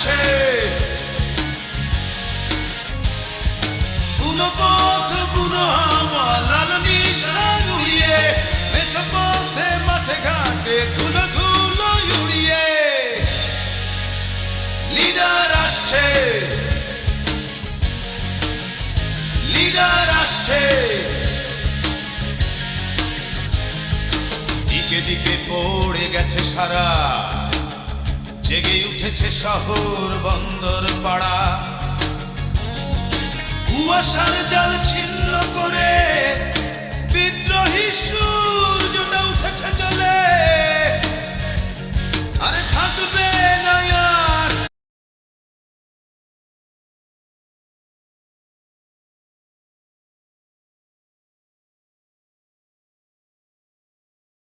আসছে, বুনো পথ বুনো হাওয়া লাল নিশান উড়িয়ে, মেছো পথে মাঠে ঘাটে ধুলো ধুলো উড়িয়ে। লিডার আসছে, লিডার আসছে, দিকে দিকে পড়ে গেছে সারা, জেগে উঠেছে শহর বন্দর পাড়া। কুয়াশার জাল ছিন্ন করে বিদ্রোহী সুর